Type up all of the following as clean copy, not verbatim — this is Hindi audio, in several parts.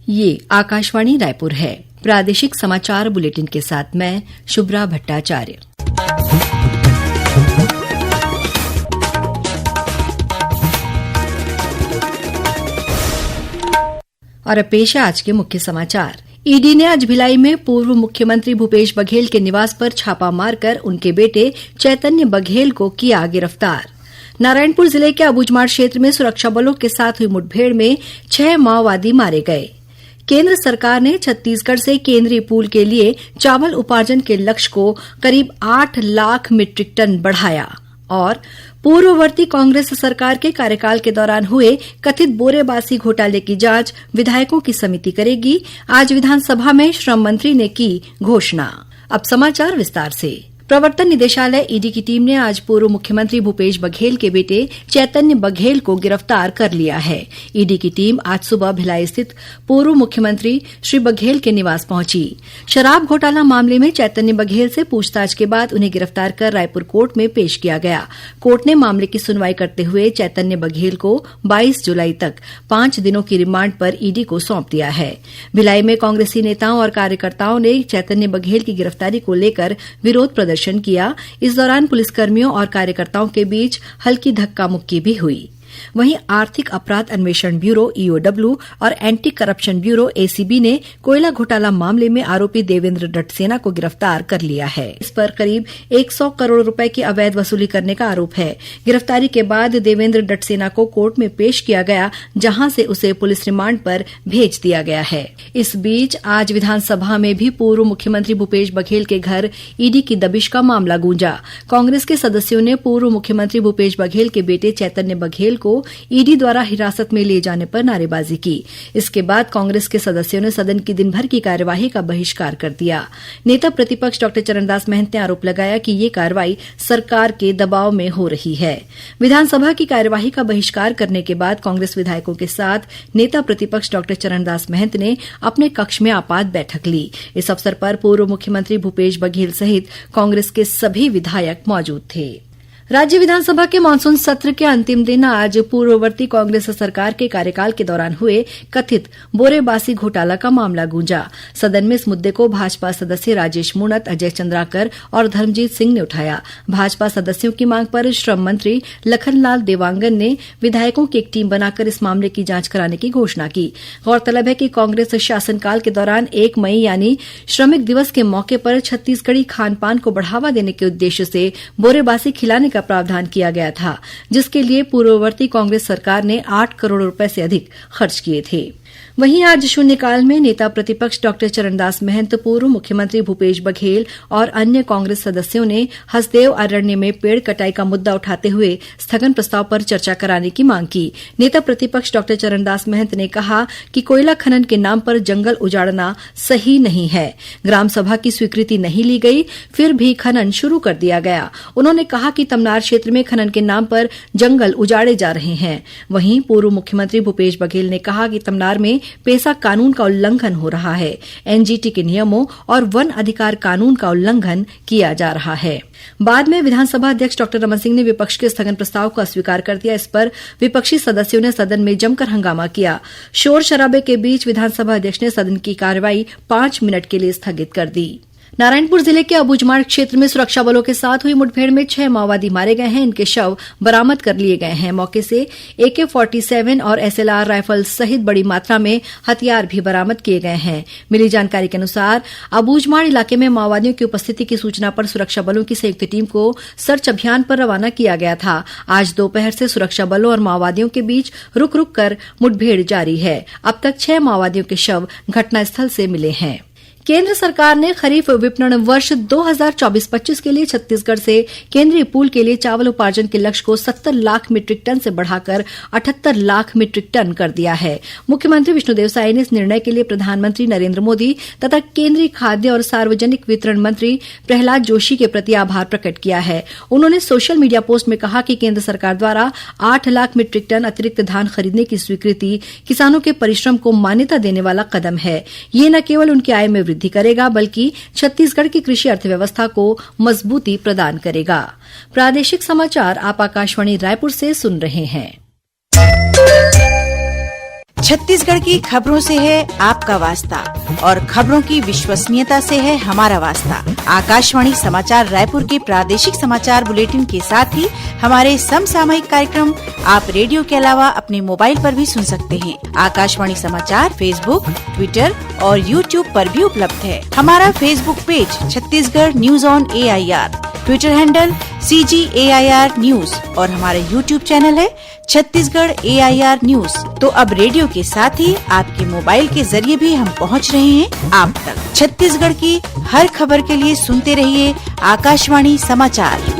ये आकाशवाणी रायपुर है। प्रादेशिक समाचार बुलेटिन के साथ मैं शुभ्रा भट्टाचार्य। और अब पेश है आज के मुख्य समाचार। ईडी ने आज भिलाई में पूर्व मुख्यमंत्री भूपेश बघेल के निवास पर छापा मारकर उनके बेटे चैतन्य बघेल को किया गिरफ्तार। नारायणपुर जिले के अबूझमाड़ क्षेत्र में सुरक्षा बलों के साथ हुई मुठभेड़ में 6 माओवादी मारे गए। केंद्र सरकार ने छत्तीसगढ़ से केंद्रीय पूल के लिए चावल उपार्जन के लक्ष्य को करीब 8 लाख मीट्रिक टन बढ़ाया। और पूर्ववर्ती कांग्रेस सरकार के कार्यकाल के दौरान हुए कथित बोरेबासी घोटाले की जांच विधायकों की समिति करेगी। आज विधानसभा में श्रम मंत्री ने की घोषणा। अब समाचार विस्तार से। प्रवर्तन निदेशालय ईडी की टीम ने आज पूर्व मुख्यमंत्री भूपेश बघेल के बेटे चैतन्य बघेल को गिरफ्तार कर लिया है। ईडी की टीम आज सुबह भिलाई स्थित पूर्व मुख्यमंत्री श्री बघेल के निवास पहुंची। शराब घोटाला मामले में चैतन्य बघेल से पूछताछ के बाद उन्हें गिरफ्तार कर रायपुर कोर्ट में पेश किया गया। कोर्ट ने मामले की सुनवाई करते हुए चैतन्य बघेल को 22 जुलाई तक 5 दिनों की रिमांड पर ईडी को सौंप दिया है। भिलाई में कांग्रेसी नेताओं और कार्यकर्ताओं ने चैतन्य बघेल की गिरफ्तारी को लेकर विरोध प्रदर्शन किया। इस दौरान पुलिसकर्मियों और कार्यकर्ताओं के बीच हल्की धक्का मुक्की भी हुई। वहीं आर्थिक अपराध अन्वेषण ब्यूरो ईओडब्ल्यू और एंटी करप्शन ब्यूरो एसीबी ने कोयला घोटाला मामले में आरोपी देवेंद्र डटसेना को गिरफ्तार कर लिया है। इस पर करीब 100 करोड़ रुपए की अवैध वसूली करने का आरोप है। गिरफ्तारी के बाद देवेंद्र डटसेना को कोर्ट में पेश किया गया, जहां से उसे पुलिस रिमांड पर भेज दिया गया है। इस बीच आज विधानसभा में भी पूर्व मुख्यमंत्री भूपेश बघेल के घर ईडी की दबिश का मामला गूंजा। कांग्रेस के सदस्यों ने पूर्व मुख्यमंत्री भूपेश बघेल के बेटे चैतन्य बघेल को ईडी द्वारा हिरासत में ले जाने पर नारेबाजी की। इसके बाद कांग्रेस के सदस्यों ने सदन की दिन भर की कार्यवाही का बहिष्कार कर दिया। नेता प्रतिपक्ष डॉ चरणदास महंत ने आरोप लगाया कि ये कार्रवाई सरकार के दबाव में हो रही है। विधानसभा की कार्यवाही का बहिष्कार करने के बाद कांग्रेस विधायकों के साथ नेता प्रतिपक्ष डॉ चरणदास महंत ने अपने कक्ष में आपात बैठक ली। इस अवसर पर पूर्व मुख्यमंत्री भूपेश बघेल सहित कांग्रेस के सभी विधायक मौजूद थे। राज्य विधानसभा के मानसून सत्र के अंतिम दिन आज पूर्ववर्ती कांग्रेस सरकार के कार्यकाल के दौरान हुए कथित बोरेबासी घोटाला का मामला गूंजा। सदन में इस मुद्दे को भाजपा सदस्य राजेश मूणत, अजय चंद्राकर और धर्मजीत सिंह ने उठाया। भाजपा सदस्यों की मांग पर श्रम मंत्री लखनलाल देवांगन ने विधायकों की एक टीम बनाकर इस मामले की जांच कराने की घोषणा की। गौरतलब है कि कांग्रेस शासनकाल के दौरान 1 मई यानी श्रमिक दिवस के मौके पर छत्तीसगढ़ी खान पान को बढ़ावा देने के उद्देश्य से बोरेबासी खिलाने का प्रावधान किया गया था, जिसके लिए पूर्ववर्ती कांग्रेस सरकार ने 8 करोड़ रुपए से अधिक खर्च किए थे। वहीं आज शून्यकाल में नेता प्रतिपक्ष डॉ चरणदास महंत, पूर्व मुख्यमंत्री भूपेश बघेल और अन्य कांग्रेस सदस्यों ने हसदेव अरण्य में पेड़ कटाई का मुद्दा उठाते हुए स्थगन प्रस्ताव पर चर्चा कराने की मांग की। नेता प्रतिपक्ष डॉ चरणदास महंत ने कहा कि कोयला खनन के नाम पर जंगल उजाड़ना सही नहीं है। ग्राम सभा की स्वीकृति नहीं ली गई, फिर भी खनन शुरू कर दिया गया। उन्होंने कहा कि तमनार क्षेत्र में खनन के नाम पर जंगल उजाड़े जा रहे हैं। वहीं पूर्व मुख्यमंत्री भूपेश बघेल ने कहा कि तमनार में पेसा कानून का उल्लंघन हो रहा है। एनजीटी के नियमों और वन अधिकार कानून का उल्लंघन किया जा रहा है। बाद में विधानसभा अध्यक्ष डॉ रमन सिंह ने विपक्ष के स्थगन प्रस्ताव को अस्वीकार कर दिया। इस पर विपक्षी सदस्यों ने सदन में जमकर हंगामा किया। शोर शराबे के बीच विधानसभा अध्यक्ष ने सदन की कार्यवाही 5 मिनट के लिए स्थगित कर दी। नारायणपुर जिले के अबूझमाड़ क्षेत्र में सुरक्षा बलों के साथ हुई मुठभेड़ में 6 माओवादी मारे गए हैं। इनके शव बरामद कर लिए गए हैं। मौके से AK-47 और SLR राइफल सहित बड़ी मात्रा में हथियार भी बरामद किए गए हैं। मिली जानकारी के अनुसार अबूझमाड़ इलाके में माओवादियों की उपस्थिति की सूचना पर सुरक्षा बलों की संयुक्त टीम को सर्च अभियान पर रवाना किया गया था। आज दोपहर से सुरक्षा बलों और माओवादियों के बीच रुक रुक कर मुठभेड़ जारी है। अब तक 6 माओवादियों के शव घटनास्थल से मिले हैं। केंद्र सरकार ने खरीफ विपणन वर्ष 2024-25 के लिए छत्तीसगढ़ से केंद्रीय पूल के लिए चावल उपार्जन के लक्ष्य को 70 लाख मीट्रिक टन से बढ़ाकर 78 लाख मीट्रिक टन कर दिया है। मुख्यमंत्री विष्णुदेव साय ने इस निर्णय के लिए प्रधानमंत्री नरेंद्र मोदी तथा केंद्रीय खाद्य और सार्वजनिक वितरण मंत्री प्रहलाद जोशी के प्रति आभार प्रकट किया है। उन्होंने सोशल मीडिया पोस्ट में कहा कि केंद्र सरकार द्वारा 8 लाख मीट्रिक टन अतिरिक्त धान खरीदने की स्वीकृति किसानों के परिश्रम को मान्यता देने वाला कदम है। ये न केवल उनकी आय में वृद्धि करेगा, बल्कि छत्तीसगढ़ की कृषि अर्थव्यवस्था को मजबूती प्रदान करेगा। प्रादेशिक समाचार आप आकाशवाणी रायपुर से सुन रहे हैं। छत्तीसगढ़ की खबरों से है आपका वास्ता और खबरों की विश्वसनीयता से है हमारा वास्ता। आकाशवाणी समाचार रायपुर के प्रादेशिक समाचार बुलेटिन के साथ ही हमारे समसामयिक कार्यक्रम आप रेडियो के अलावा अपने मोबाइल पर भी सुन सकते हैं। आकाशवाणी समाचार फेसबुक, ट्विटर और यूट्यूब पर भी उपलब्ध है। हमारा Facebook page Chhattisgarh news on AIR, Twitter handle CGAIR news और हमारा यूट्यूब चैनल है छत्तीसगढ़ AIR न्यूज। तो अब रेडियो के साथ ही आपके मोबाइल के जरिए भी हम पहुंच रहे हैं आप तक। छत्तीसगढ़ की हर खबर के लिए सुनते रहिए आकाशवाणी समाचार।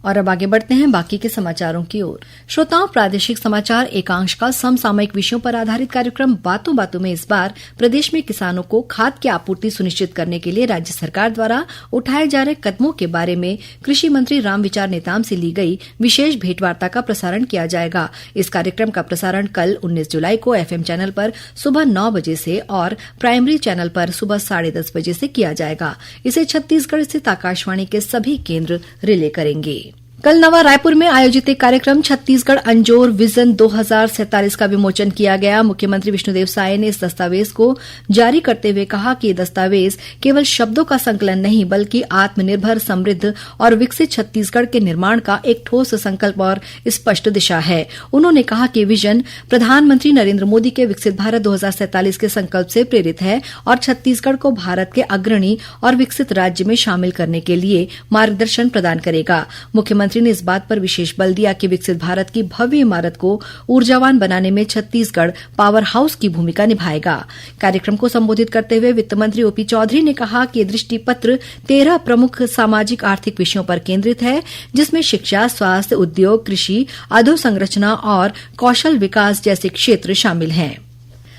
और अब आगे बढ़ते हैं बाकी के समाचारों की ओर। श्रोताओं, प्रादेशिक समाचार एकांश का समसामयिक विषयों पर आधारित कार्यक्रम बातों बातों में इस बार प्रदेश में किसानों को खाद की आपूर्ति सुनिश्चित करने के लिए राज्य सरकार द्वारा उठाए जा रहे कदमों के बारे में कृषि मंत्री रामविचार नेताम से ली गई विशेष भेंटवार्ता का प्रसारण किया जाएगा। इस कार्यक्रम का प्रसारण कल 19 जुलाई को FM चैनल पर सुबह 9 बजे से और प्राइमरी चैनल पर सुबह 10:30 बजे से किया जाएगा। इसे छत्तीसगढ़ स्थित आकाशवाणी के सभी केंद्र रिले करेंगे। कल नवा रायपुर में आयोजित एक कार्यक्रम छत्तीसगढ़ अंजोर विजन 2047 का विमोचन किया गया। मुख्यमंत्री विष्णुदेव साय ने इस दस्तावेज को जारी करते हुए कहा कि ये दस्तावेज केवल शब्दों का संकलन नहीं बल्कि आत्मनिर्भर, समृद्ध और विकसित छत्तीसगढ़ के निर्माण का एक ठोस संकल्प और स्पष्ट दिशा है। उन्होंने कहा कि विजन प्रधानमंत्री नरेंद्र मोदी के विकसित भारत 2047 के संकल्प से प्रेरित है और छत्तीसगढ़ को भारत के अग्रणी और विकसित राज्य में शामिल करने के लिए मार्गदर्शन प्रदान करेगा। मुख्यमंत्री ने इस बात पर विशेष बल दिया कि विकसित भारत की भव्य इमारत को ऊर्जावान बनाने में छत्तीसगढ़ पावर हाउस की भूमिका निभाएगा। कार्यक्रम को संबोधित करते हुए वित्त मंत्री OP चौधरी ने कहा कि दृष्टि पत्र 13 प्रमुख सामाजिक आर्थिक विषयों पर केंद्रित है, जिसमें शिक्षा, स्वास्थ्य, उद्योग, कृषि, अधोसंरचना और कौशल विकास जैसे क्षेत्र शामिल हैं।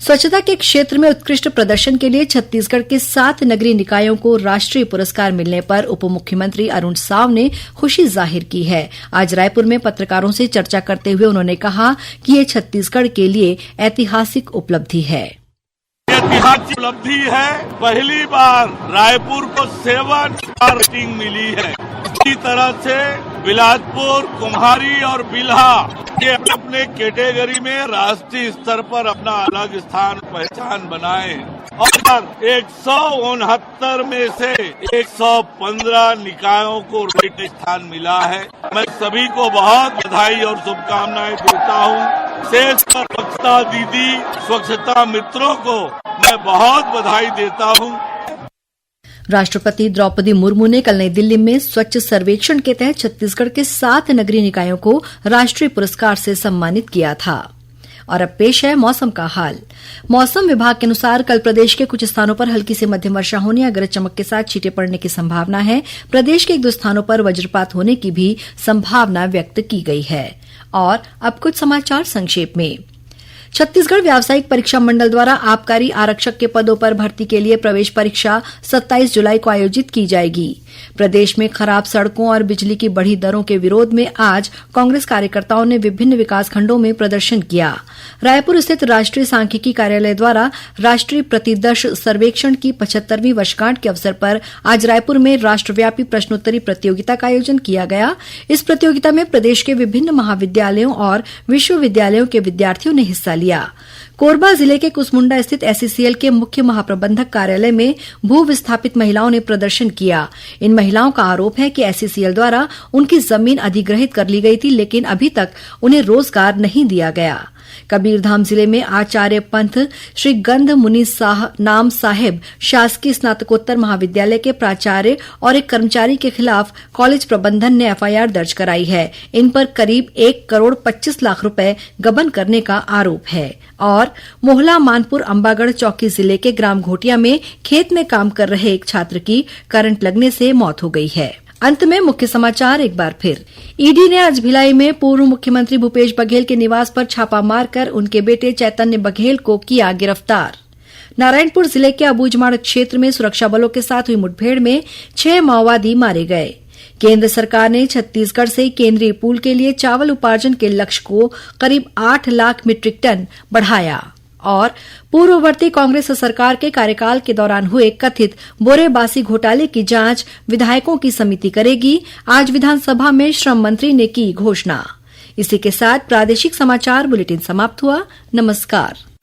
स्वच्छता के क्षेत्र में उत्कृष्ट प्रदर्शन के लिए छत्तीसगढ़ के 7 नगरीय निकायों को राष्ट्रीय पुरस्कार मिलने पर उप मुख्यमंत्री अरुण साव ने खुशी जाहिर की है। आज रायपुर में पत्रकारों से चर्चा करते हुए उन्होंने कहा कि ये छत्तीसगढ़ के लिए ऐतिहासिक उपलब्धि है। ऐतिहासिक उपलब्धि है। पहली बार रायपुर को 7 स्टार रेटिंग मिली है। इसी तरह से बिलासपुर, कुम्हारी और बिल्हा के अपने कैटेगरी में राष्ट्रीय स्तर पर अपना अलग स्थान पहचान बनाए और 169 में से 115 निकायों को रेट स्थान मिला है। मैं सभी को बहुत बधाई और शुभकामनाएं देता हूं। विशेषकर स्वच्छता दीदी, स्वच्छता मित्रों को मैं बहुत बधाई देता हूं। राष्ट्रपति द्रौपदी मुर्मू ने कल नई दिल्ली में स्वच्छ सर्वेक्षण के तहत छत्तीसगढ़ के 7 नगरीय निकायों को राष्ट्रीय पुरस्कार से सम्मानित किया था। और अब पेश है मौसम का हाल। मौसम विभाग के अनुसार कल प्रदेश के कुछ स्थानों पर हल्की से मध्यम वर्षा होने या गरज चमक के साथ छींटे पड़ने की संभावना है। प्रदेश के 1-2 स्थानों पर वज्रपात होने की भी संभावना व्यक्त की गई है। और अब कुछ समाचार संक्षेप में। छत्तीसगढ़ व्यावसायिक परीक्षा मंडल द्वारा आबकारी आरक्षक के पदों पर भर्ती के लिए प्रवेश परीक्षा 27 जुलाई को आयोजित की जाएगी। प्रदेश में खराब सड़कों और बिजली की बढ़ी दरों के विरोध में आज कांग्रेस कार्यकर्ताओं ने विभिन्न विकासखंडों में प्रदर्शन किया। रायपुर स्थित राष्ट्रीय सांख्यिकी कार्यालय द्वारा राष्ट्रीय प्रतिदर्श सर्वेक्षण की 75वीं वर्षगांठ के अवसर पर आज रायपुर में राष्ट्रव्यापी प्रश्नोत्तरी प्रतियोगिता का आयोजन किया गया। इस प्रतियोगिता में प्रदेश के विभिन्न महाविद्यालयों और विश्वविद्यालयों के विद्यार्थियों ने हिस्सा लिया। कोरबा जिले के कुसमुंडा स्थित SCCL के मुख्य महाप्रबंधक कार्यालय में भू विस्थापित महिलाओं ने प्रदर्शन किया। इन महिलाओं का आरोप है कि SCCL द्वारा उनकी जमीन अधिग्रहित कर ली गई थी, लेकिन अभी तक उन्हें रोजगार नहीं दिया गया। कबीरधाम जिले में आचार्य पंथ श्री गंध मुनि नाम साहेब शासकीय स्नातकोत्तर महाविद्यालय के प्राचार्य और एक कर्मचारी के खिलाफ कॉलेज प्रबंधन ने FIR दर्ज कराई है। इन पर करीब 1,25,00,000 रुपए गबन करने का आरोप है। और मोहला मानपुर अंबागढ़ चौकी जिले के ग्राम घोटिया में खेत में काम कर रहे एक छात्र की करंट लगने से मौत हो गई है। अंत में मुख्य समाचार एक बार फिर। ईडी ने आज भिलाई में पूर्व मुख्यमंत्री भूपेश बघेल के निवास पर छापा मारकर उनके बेटे चैतन्य बघेल को किया गिरफ्तार। नारायणपुर जिले के अबूझमाड़ क्षेत्र में सुरक्षा बलों के साथ हुई मुठभेड़ में 6 माओवादी मारे गए। केंद्र सरकार ने छत्तीसगढ़ से केंद्रीय पूल के लिए चावल उपार्जन के लक्ष्य को करीब 8 लाख मीट्रिक टन बढ़ाया। और पूर्ववर्ती कांग्रेस सरकार के कार्यकाल के दौरान हुए कथित बोरेबासी घोटाले की जांच विधायकों की समिति करेगी। आज विधानसभा में श्रम मंत्री ने की घोषणा। इसी के साथ प्रादेशिक समाचार बुलेटिन समाप्त हुआ। नमस्कार।